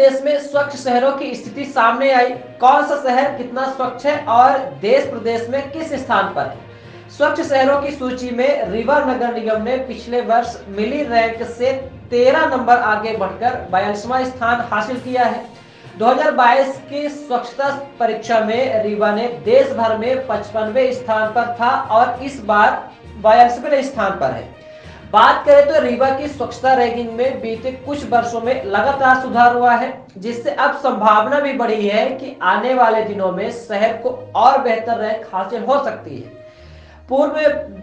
प्रदेश में स्वच्छ शहरों की स्थिति सामने आई। कौन सा शहर कितना स्वच्छ है और देश प्रदेश में किस स्थान पर है? स्वच्छ शहरों की सूची में रीवा नगर निगम ने पिछले वर्ष मिली रैंक से 13 नंबर आगे बढ़कर 42वां स्थान हासिल किया है। 2022 की स्वच्छता परीक्षा में रीवा ने देश भर में 55वें स्थान पर था और इस बार 42वें स्थान पर है। बात करें तो रीवा की स्वच्छता रैंकिंग में बीते कुछ वर्षों में लगातार सुधार हुआ है, जिससे अब संभावना भी बढ़ी है कि आने वाले दिनों में शहर को और बेहतर रैंक हासिल हो सकती है। पूर्व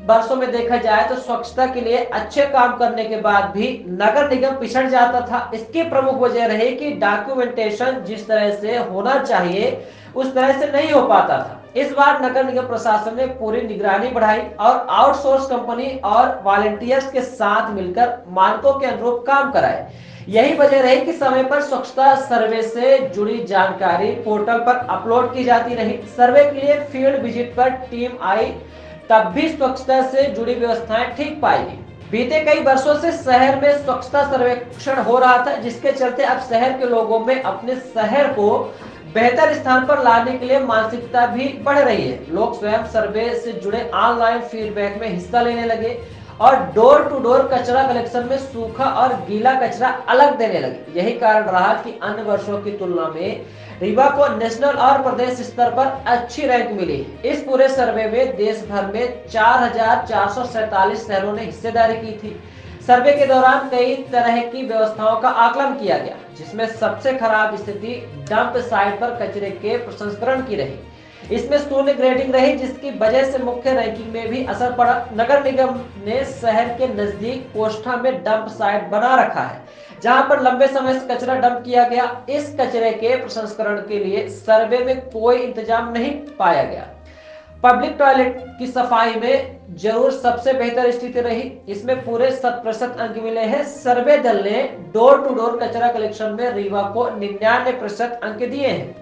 वर्षों में देखा जाए तो स्वच्छता के लिए अच्छे काम करने के बाद भी नगर निगम पिछड़ जाता था। इसकी प्रमुख वजह रही कि डॉक्यूमेंटेशन जिस तरह से होना चाहिए उस तरह से नहीं हो पाता था। इस बार नगर निगम प्रशासन ने पूरी निगरानी बढ़ाई और आउटसोर्स कंपनी और वॉलंटियर्स के साथ मिलकर मानकों के अनुरूप काम कराए। यही वजह रही कि समय पर स्वच्छता सर्वे से जुड़ी जानकारी पोर्टल पर अपलोड की जाती रही। सर्वे के लिए फील्ड विजिट पर टीम आई, तब भी स्वच्छता से जुड़ी व्यवस्थाएं ठीक पाई गई। बीते कई वर्षों से शहर में स्वच्छता सर्वेक्षण हो रहा था, जिसके चलते अब शहर के लोगों में अपने शहर को बेहतर स्थान पर लाने के लिए मानसिकता भी बढ़ रही है। लोग स्वयं सर्वे से जुड़े ऑनलाइन फीडबैक में हिस्सा लेने लगे और डोर टू डोर कचरा कलेक्शन में सूखा और गीला कचरा अलग देने लगे। यही कारण रहा कि अन्य वर्षों की तुलना में रीवा को नेशनल और प्रदेश स्तर पर अच्छी रैंक मिली है। इस पूरे सर्वे में देश भर में 4,447 शहरों ने हिस्सेदारी की थी। सर्वे के दौरान कई तरह की व्यवस्थाओं का आकलन किया गया, जिसमें सबसे खराब स्थिति डंप साइट पर कचरे के प्रसंस्करण की रही। इसमें शून्य ग्रेडिंग रही, जिसकी वजह से मुख्य रैंकिंग में भी असर पड़ा। नगर निगम ने शहर के नजदीक कोष्ठा में डंप साइट बना रखा है, जहां पर लंबे समय से कचरा डंप किया गया। इस कचरे के प्रसंस्करण के लिए सर्वे में कोई इंतजाम नहीं पाया गया। पब्लिक टॉयलेट की सफाई में जरूर सबसे बेहतर स्थिति रही। इसमें पूरे 100% अंक मिले हैं। सर्वे दल ने डोर टू डोर कचरा कलेक्शन में रीवा को 99% अंक दिए हैं।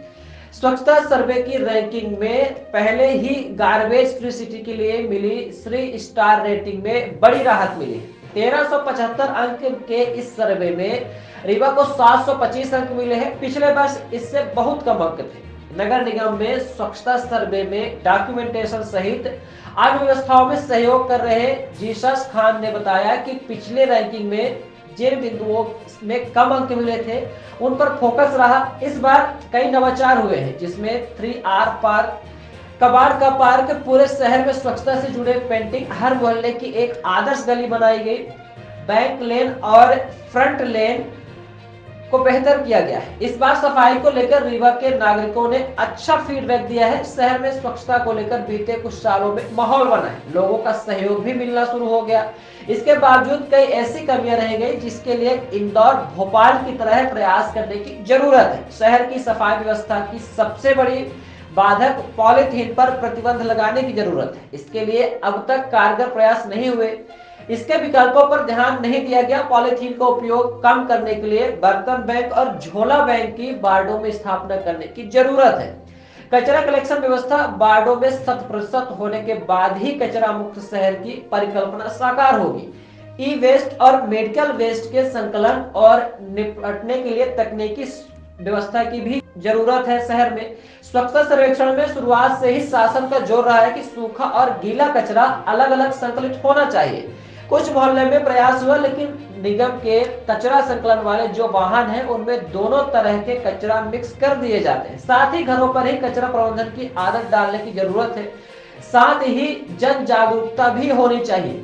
स्वच्छता सर्वे की रैंकिंग में पहले ही गार्बेज फ्री सिटी के लिए मिली 3 स्टार रेटिंग में बड़ी राहत मिली। 1375 अंक के इस सर्वे में रीवा को 725 अंक मिले हैं। पिछले वर्ष इससे बहुत कम अंक थे। नगर निगम में स्वच्छता सर्वे में डॉक्यूमेंटेशन सहित अन्य व्यवस्थाओं में सहयोग कर रहे जीसस खान ने बताया कि पिछले रैंकिंग में जिन बिंदुओं में कम अंक मिले थे उन पर फोकस रहा। इस बार कई नवाचार हुए हैं, जिसमें 3R पार्क, कबाड़ का पार्क, पूरे शहर में स्वच्छता से जुड़े पेंटिंग, हर मोहल्ले की एक आदर्श गली बनाई गई, बैंक लेन और फ्रंट लेन को बेहतर किया गया है। इस बार सफाई को लेकर रीवा के नागरिकों ने अच्छा फीडबैक दिया है। शहर में स्वच्छता को लेकर बीते कुछ सालों में माहौल बना है, लोगों का सहयोग भी मिलना शुरू हो गया। इसके बावजूद कई ऐसी कमियां रह गई जिसके लिए इंदौर, भोपाल की तरह प्रयास करने की जरूरत है। शहर की सफाई व्यवस्था की सबसे बड़ी बाधक पॉलीथीन पर प्रतिबंध लगाने की जरूरत है। इसके लिए अब तक कारगर प्रयास नहीं हुए। इसके विकल्पों पर ध्यान नहीं दिया गया। पॉलीथीन का उपयोग कम करने के लिए बर्तन बैंक और झोला बैंक की वार्डों में स्थापना करने की जरूरत है। कचरा कलेक्शन व्यवस्था वार्डों में 100% होने के बाद ही कचरा मुक्त शहर की परिकल्पना साकार होगी। ई वेस्ट और मेडिकल वेस्ट के संकलन और निपटने के लिए तकनीकी व्यवस्था की भी जरूरत है। शहर में स्वच्छता सर्वेक्षण में शुरुआत से ही शासन का जोर रहा है कि सूखा और गीला कचरा अलग अलग संकलित होना चाहिए। कुछ मोहल्ले में प्रयास हुआ, लेकिन निगम के कचरा संकलन वाले जो वाहन हैं उनमें दोनों तरह के कचरा मिक्स कर दिए जाते हैं। साथ ही घरों पर ही कचरा प्रबंधन की आदत डालने की जरूरत है। साथ ही जन जागरूकता भी होनी चाहिए।